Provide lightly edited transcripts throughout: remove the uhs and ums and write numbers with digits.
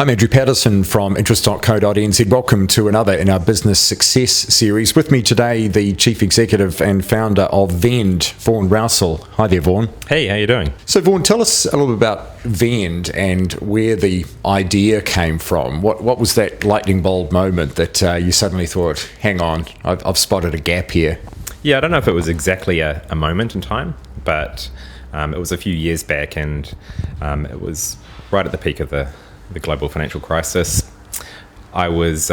I'm Andrew Patterson from interest.co.nz. Welcome to another in our business success series. With me today, the Chief Executive and founder of Vend, Vaughan Rowsell. Hi there, Vaughan. Hey, how you doing? So Vaughan, tell us a little bit about Vend and where the idea came from. What was that lightning bulb moment that you suddenly thought, hang on, I've spotted a gap here? Yeah, I don't know if it was exactly a moment in time, but it was a few years back, and it was right at the peak of the global financial crisis. I was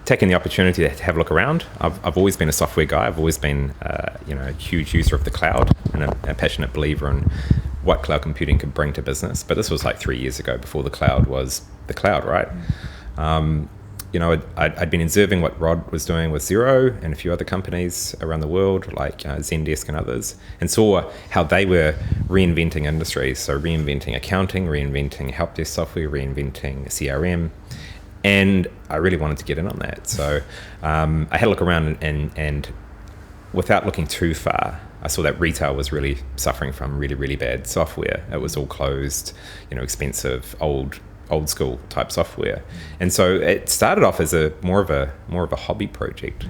taking the opportunity to have a look around. I've always been a software guy. I've always been a huge user of the cloud and a passionate believer in what cloud computing could bring to business. But this was like 3 years ago, before the cloud was the cloud, right? I'd been observing what Rod was doing with Xero and a few other companies around the world, like Zendesk and others, and saw how they were reinventing industries. So reinventing accounting, reinventing help desk software, reinventing CRM. And I really wanted to get in on that. So I had a look around and without looking too far, I saw that retail was really suffering from really, really bad software. It was all closed, expensive, old school type software. And so it started off as more of a hobby project,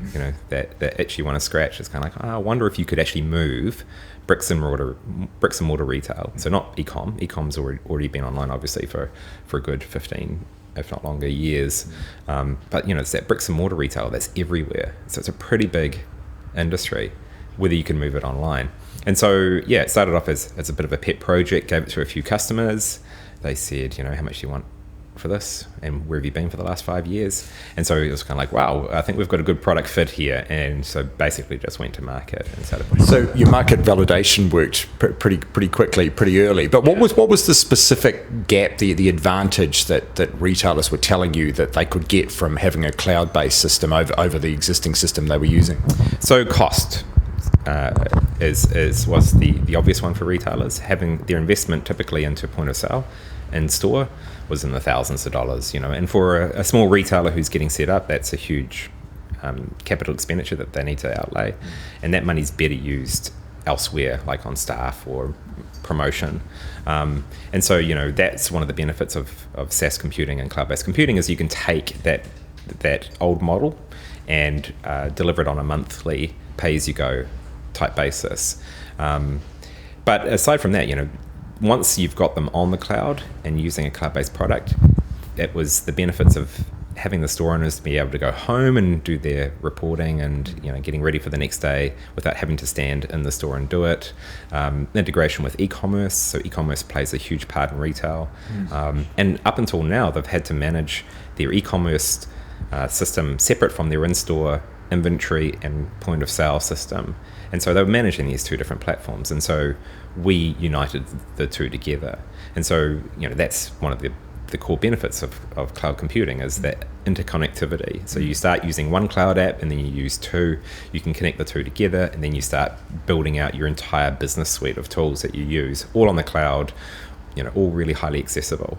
that itch you want to scratch. It's kind of like, I wonder if you could actually move bricks and mortar retail. So not e-com. E-com's already been online, obviously, for a good 15, if not longer, years. But it's that bricks and mortar retail that's everywhere. So it's a pretty big industry, whether you can move it online. And so, yeah, it started off as a bit of a pet project, gave it to a few customers. They said, how much do you want for this? And where have you been for the last 5 years? And so it was kind of like, wow, I think we've got a good product fit here. And so basically just went to market and started pushing. So your market validation worked pretty quickly, pretty early. But what was the specific gap, the advantage that retailers were telling you that they could get from having a cloud-based system over the existing system they were using? So cost. Was the obvious one for retailers. Having their investment typically into point of sale in store was in the thousands of dollars, and for a small retailer who's getting set up, that's a huge capital expenditure that they need to outlay, and that money's better used elsewhere, like on staff or promotion. And so that's one of the benefits of SaaS computing and cloud-based computing, is you can take that old model and deliver it on a monthly pay-as-you-go type basis. But aside from that, once you've got them on the cloud and using a cloud-based product, it was the benefits of having the store owners to be able to go home and do their reporting and getting ready for the next day without having to stand in the store and do it. Integration with e-commerce, so e-commerce plays a huge part in retail. And up until now, they've had to manage their e-commerce system separate from their in-store inventory and point of sale system. And so they were managing these two different platforms. And so we united the two together. And so, that's one of the core benefits of cloud computing, is that interconnectivity. So you start using one cloud app and then you use two, you can connect the two together, and then you start building out your entire business suite of tools that you use, all on the cloud, all really highly accessible.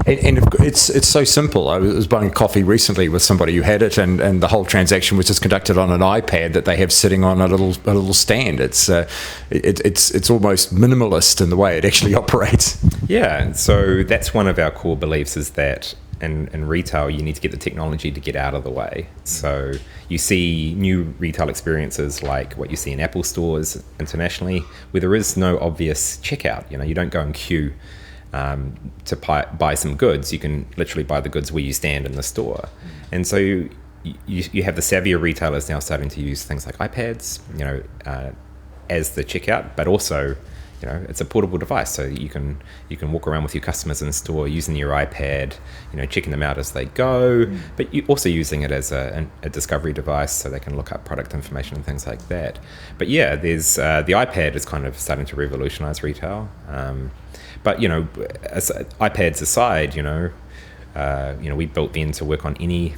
And it's so simple. I was buying coffee recently with somebody who had it, and the whole transaction was just conducted on an iPad that they have sitting on a little stand. It's almost minimalist in the way it actually operates. Yeah, so that's one of our core beliefs, is that in retail you need to get the technology to get out of the way. So you see new retail experiences like what you see in Apple stores internationally, where there is no obvious checkout. You don't go and queue to buy some goods. You can literally buy the goods where you stand in the store. And so you have the savvier retailers now starting to use things like iPads, as the checkout, but also it's a portable device, so you can walk around with your customers in store using your iPad, checking them out as they go, but you also using it as a discovery device, so they can look up product information and things like that. But yeah, there's the iPad is kind of starting to revolutionize retail. But iPads aside, we built Vend to work on any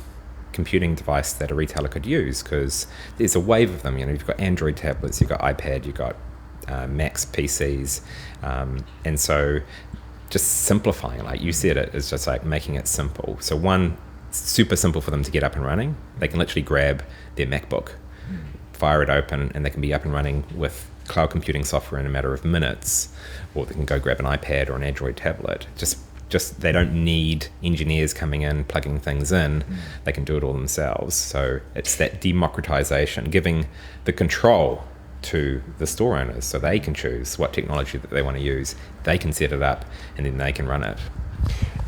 computing device that a retailer could use, because there's a wave of them. You've got Android tablets, you've got iPad, you've got Macs PCs, and so just simplifying, like you said, it is just like making it simple. So one, super simple for them to get up and running. They can literally grab their MacBook, fire it open, and they can be up and running with cloud computing software in a matter of minutes, or they can go grab an iPad or an Android tablet. Just just they don't need engineers coming in, plugging things in. They can do it all themselves. So it's that democratization, giving the control to the store owners so they can choose what technology that they want to use. They can set it up and then they can run it.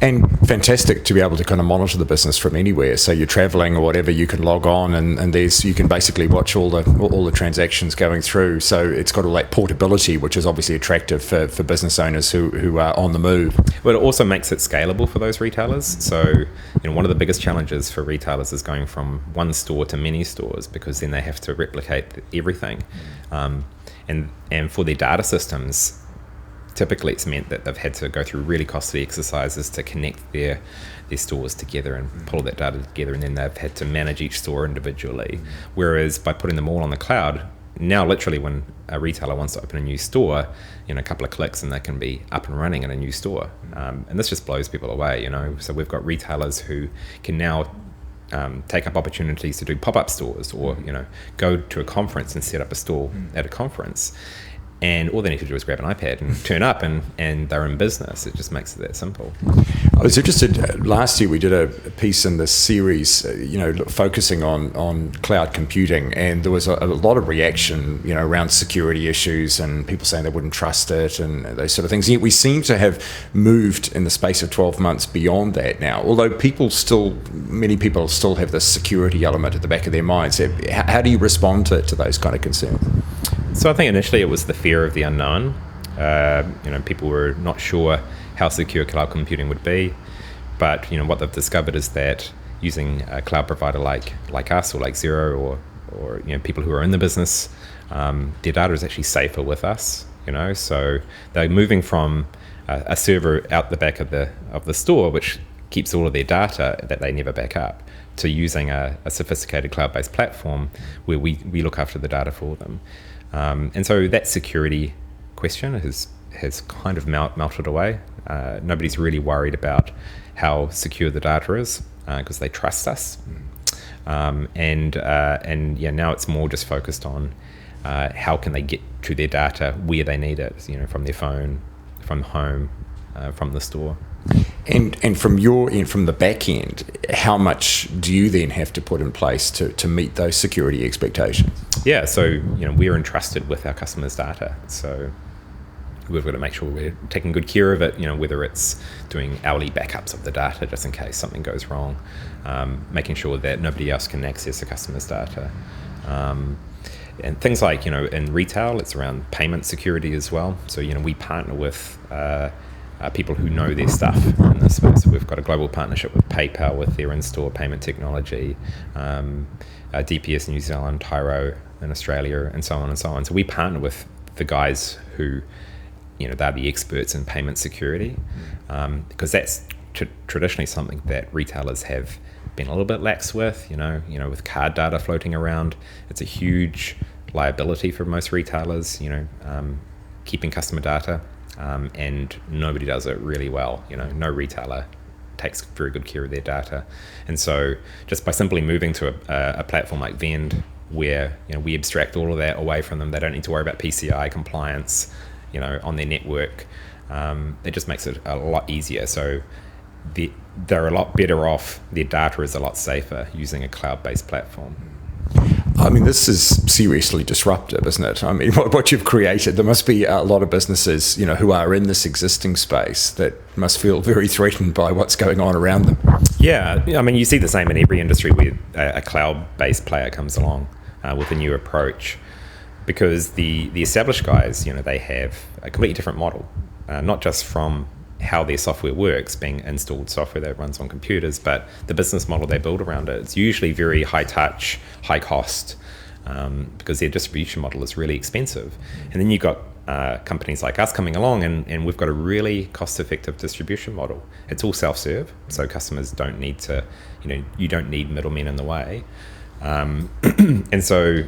And fantastic to be able to kind of monitor the business from anywhere. So you're traveling or whatever, you can log on and you can basically watch all the transactions going through. So it's got all that portability, which is obviously attractive for business owners who are on the move. But it also makes it scalable for those retailers. So one of the biggest challenges for retailers is going from one store to many stores, because then they have to replicate everything. And for their data systems, typically it's meant that they've had to go through really costly exercises to connect their stores together and pull that data together, and then they've had to manage each store individually. Whereas by putting them all on the cloud, now literally when a retailer wants to open a new store, a couple of clicks and they can be up and running in a new store. And this just blows people away, So we've got retailers who can now take up opportunities to do pop-up stores, or go to a conference and set up a store at a conference. And all they need to do is grab an iPad and turn up, and they're in business. It just makes it that simple. I was interested, last year we did a piece in this series, focusing on cloud computing, and there was a lot of reaction, around security issues and people saying they wouldn't trust it and those sort of things. And yet we seem to have moved in the space of 12 months beyond that now, although many people still have this security element at the back of their minds. How do you respond to those kind of concerns? So I think initially it was the fear of the unknown. People were not sure how secure cloud computing would be, but what they've discovered is that using a cloud provider like us or like Xero or people who are in the business, their data is actually safer with us. So they're moving from a server out the back of the store, which keeps all of their data that they never back up, to using a sophisticated cloud-based platform where we look after the data for them. And so that security question has kind of melted away. Nobody's really worried about how secure the data is, because they trust us. Now it's more just focused on how can they get to their data where they need it, from their phone, from home, from the store. And from your end, from the back end, how much do you then have to put in place to meet those security expectations? Yeah, so we're entrusted with our customers' data, so we've got to make sure we're taking good care of it. Whether it's doing hourly backups of the data just in case something goes wrong, making sure that nobody else can access the customer's data, and things like in retail, it's around payment security as well. So we partner with people who know their stuff in this space. So we've got a global partnership with PayPal with their in-store payment technology, DPS New Zealand, Tyro in Australia, and so on and so on. So we partner with the guys who, they're the experts in payment security, because that's traditionally something that retailers have been a little bit lax with. With card data floating around, it's a huge liability for most retailers. Keeping customer data. And nobody does it really well. No retailer takes very good care of their data. And so just by simply moving to a platform like Vend, where we abstract all of that away from them, they don't need to worry about PCI compliance on their network, it just makes it a lot easier. So they're a lot better off, their data is a lot safer using a cloud-based platform. I mean, this is seriously disruptive, isn't it? I mean, what you've created, there must be a lot of businesses, who are in this existing space that must feel very threatened by what's going on around them. Yeah, I mean, you see the same in every industry where a cloud-based player comes along with a new approach, because the established guys, they have a completely different model, not just from how their software works, being installed software that runs on computers, but the business model they build around it. It's usually very high touch, high cost, because their distribution model is really expensive. And then you've got companies like us coming along, and we've got a really cost-effective distribution model. It's all self-serve, so customers don't need to, you don't need middlemen in the way. And so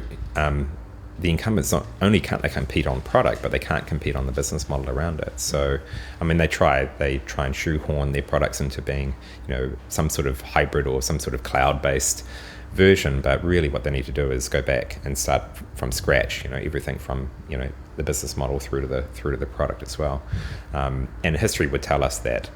the incumbents not only can't they compete on product, but they can't compete on the business model around it. So, I mean, they try and shoehorn their products into being, some sort of hybrid or some sort of cloud-based version. But really, what they need to do is go back and start from scratch. Everything from the business model through to the product as well. And history would tell us that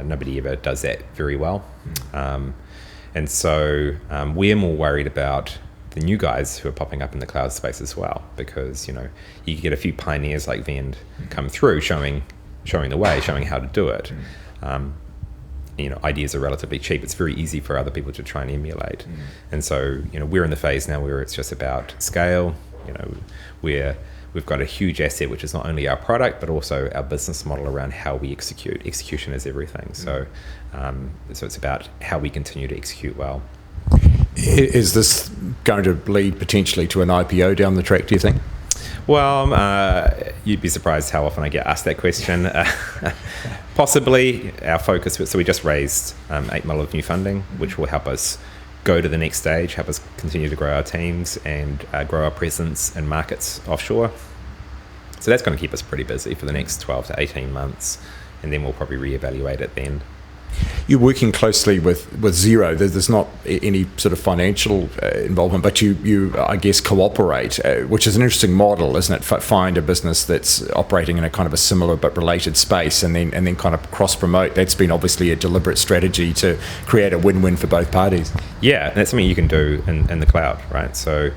Nobody ever does that very well. And so we're more worried about the new guys who are popping up in the cloud space as well, because you get a few pioneers like Vend come through showing the way, showing how to do it. Ideas are relatively cheap. It's very easy for other people to try and emulate. And so we're in the phase now where it's just about scale. We've got a huge asset, which is not only our product, but also our business model around how we execute. Execution is everything. So it's about how we continue to execute well. Is this going to lead potentially to an IPO down the track, do you think? Well, you'd be surprised how often I get asked that question. Possibly our focus, so we just raised $8 million of new funding, which will help us go to the next stage, help us continue to grow our teams and grow our presence in markets offshore. So that's going to keep us pretty busy for the next 12 to 18 months, and then we'll probably reevaluate it then. You're working closely with Xero. There's not any sort of financial involvement, but you I guess cooperate, which is an interesting model, isn't it? Find a business that's operating in a kind of a similar but related space, and then kind of cross promote. That's been obviously a deliberate strategy to create a win-win for both parties. Yeah, that's something you can do in the cloud, right? So,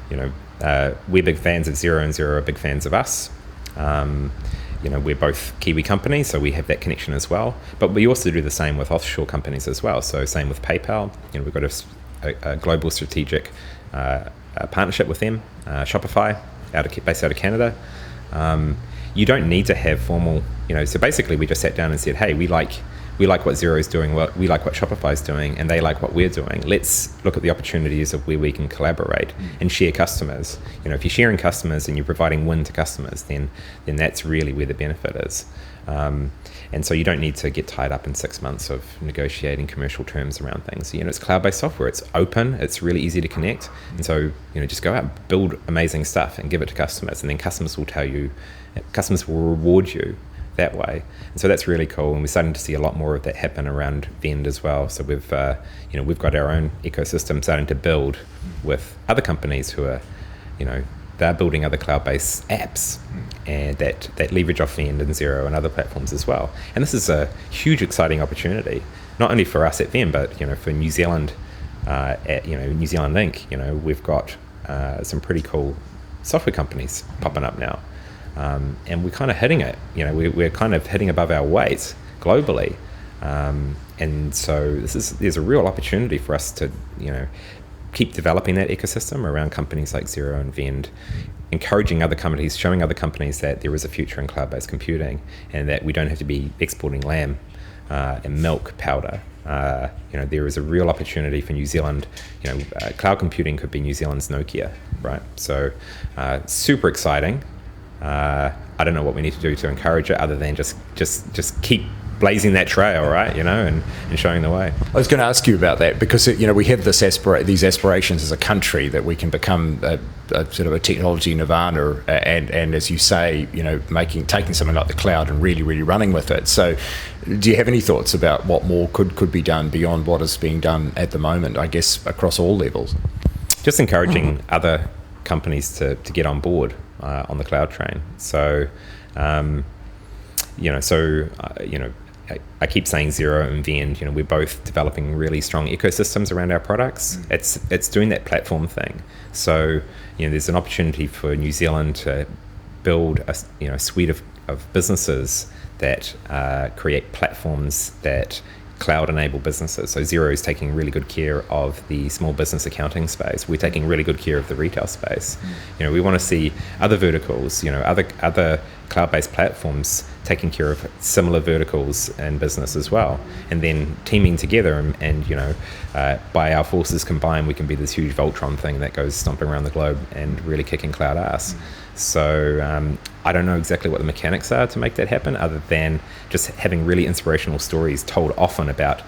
we're big fans of Xero, and Xero are big fans of us. We're both Kiwi companies, so we have that connection as well. But we also do the same with offshore companies as well. So same with PayPal. We've got a global strategic partnership with them, Shopify, based out of Canada. You don't need to have formal, so basically we just sat down and said, hey, we like what Xero's doing, we like what Shopify's doing, and they like what we're doing. Let's look at the opportunities of where we can collaborate and share customers. If you're sharing customers and you're providing win to customers, then that's really where the benefit is. And so you don't need to get tied up in 6 months of negotiating commercial terms around things. It's cloud-based software. It's open. It's really easy to connect. And so, just go out, build amazing stuff and give it to customers. And then customers will reward you that way. And so that's really cool. And we're starting to see a lot more of that happen around Vend as well. So we've got our own ecosystem starting to build with other companies who are, they're building other cloud-based apps and that leverage off Vend and Xero and other platforms as well. And this is a huge, exciting opportunity, not only for us at Vend, but for New Zealand, at New Zealand Inc. We've got some pretty cool software companies popping up now. And we're kind of hitting it. We're kind of hitting above our weight globally. And so there's a real opportunity for us to, keep developing that ecosystem around companies like Xero and Vend, encouraging other companies, showing other companies that there is a future in cloud-based computing and that we don't have to be exporting lamb and milk powder. There is a real opportunity for New Zealand. Cloud computing could be New Zealand's Nokia, right? So super exciting. I don't know what we need to do to encourage it other than just keep blazing that trail, right? And showing the way. I was going to ask you about that because we have these aspirations as a country that we can become a sort of a technology nirvana, and as you say, taking something like the cloud and really, really running with it. So, do you have any thoughts about what more could be done beyond what is being done at the moment? I guess across all levels. Just encouraging other companies to get on board on the cloud train. So, I keep saying Xero and Vend, we're both developing really strong ecosystems around our products. It's doing that platform thing. So, there's an opportunity for New Zealand to build a suite of businesses that create platforms that cloud-enabled businesses. So Xero is taking really good care of the small business accounting space. We're taking really good care of the retail space. We want to see other verticals, other cloud-based platforms taking care of similar verticals in business as well, and then teaming together and by our forces combined, we can be this huge Voltron thing that goes stomping around the globe and really kicking cloud ass. So I don't know exactly what the mechanics are to make that happen, other than just having really inspirational stories told often about,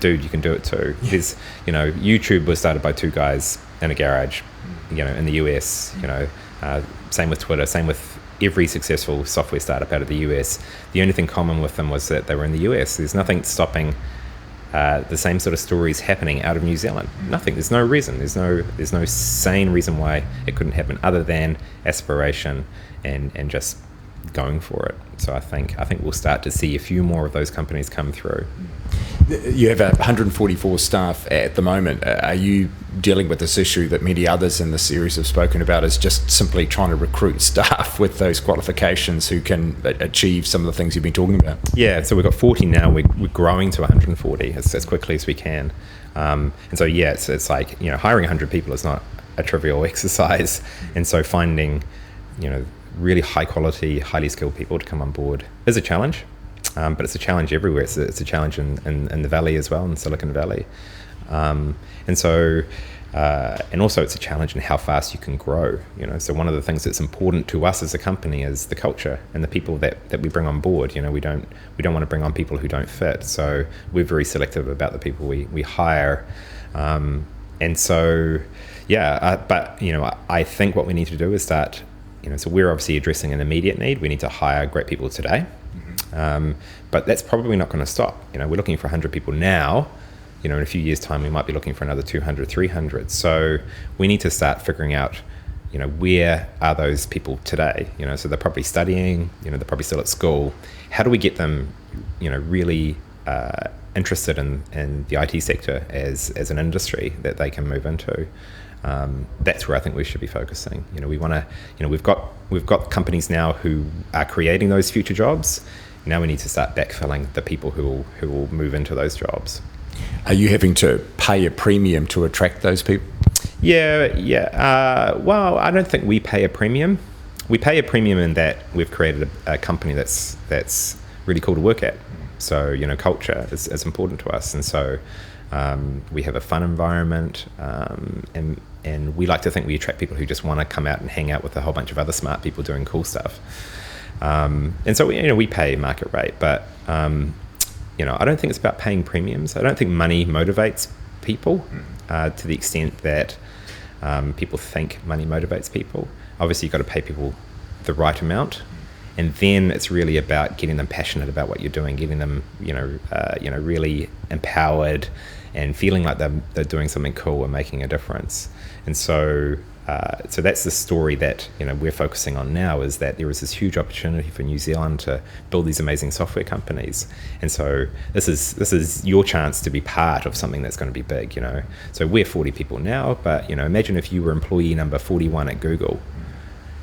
dude, you can do it too. There's, YouTube was started by two guys in a garage, in the US. Same with Twitter, same with every successful software startup out of the US. The only thing common with them was that they were in the US. There's nothing stopping the same sort of stories happening out of New Zealand. Nothing. There's no reason. There's no sane reason why it couldn't happen, other than aspiration and just going for it. So I think we'll start to see a few more of those companies come through. You have 144 staff at the moment. Are you dealing with this issue that many others in the series have spoken about, is just simply trying to recruit staff with those qualifications who can achieve some of the things you've been talking about? Yeah, so we've got 40 now. We're growing to 140 as quickly as we can. And so, yeah, it's like, hiring 100 people is not a trivial exercise. And so finding, really high quality, highly skilled people to come on board is a challenge. But it's a challenge everywhere. It's a challenge in the Valley as well, in Silicon Valley. And so, and also it's a challenge in how fast you can grow. So one of the things that's important to us as a company is the culture and the people that we bring on board. We don't want to bring on people who don't fit. So we're very selective about the people we hire. And so, yeah, but I think what we need to do is start. So we're obviously addressing an immediate need. We need to hire great people today. But that's probably not going to stop. We're looking for 100 people now. In a few years' time, we might be looking for another 200, 300. So we need to start figuring out, where are those people today? So they're probably studying, they're probably still at school. How do we get them, really interested in the IT sector as an industry that they can move into? That's where I think we should be focusing. We want to, we've got companies now who are creating those future jobs. Now we need to start backfilling the people who will move into those jobs. Are you having to pay a premium to attract those people? Yeah. Well, I don't think we pay a premium. We pay a premium in that we've created a company that's really cool to work at. So culture is important to us, and so we have a fun environment, and we like to think we attract people who just want to come out and hang out with a whole bunch of other smart people doing cool stuff. And so we pay market rate, but I don't think it's about paying premiums. I don't think money motivates people to the extent that people think money motivates people. Obviously, you've got to pay people the right amount, and then it's really about getting them passionate about what you're doing, getting them really empowered and feeling like they're doing something cool and making a difference. And so that's the story that we're focusing on now, is that there is this huge opportunity for New Zealand to build these amazing software companies. And so this is your chance to be part of something that's going to be big. So we're 40 people now, but imagine if you were employee number 41 at Google.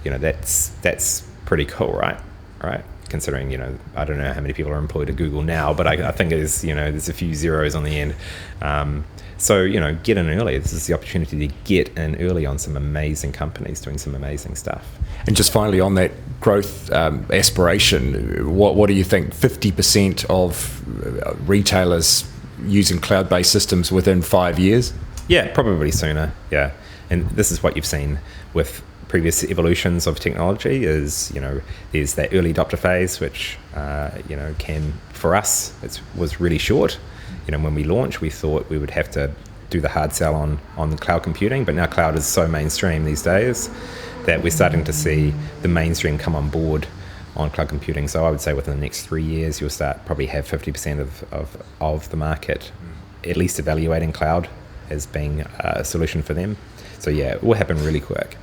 That's pretty cool, right? Considering, I don't know how many people are employed at Google now, but I think there's a few zeros on the end. So, get in early. This is the opportunity to get in early on some amazing companies doing some amazing stuff. And just finally on that growth aspiration, what do you think? 50% of retailers using cloud-based systems within 5 years? Yeah, probably sooner. Yeah. And this is what you've seen with previous evolutions of technology is, there's that early adopter phase, which, can, for us, was really short. When we launched, we thought we would have to do the hard sell on cloud computing, but now cloud is so mainstream these days that we're starting to see the mainstream come on board on cloud computing. So I would say within the next 3 years, you'll probably have 50% of the market at least evaluating cloud as being a solution for them. So yeah, it will happen really quick.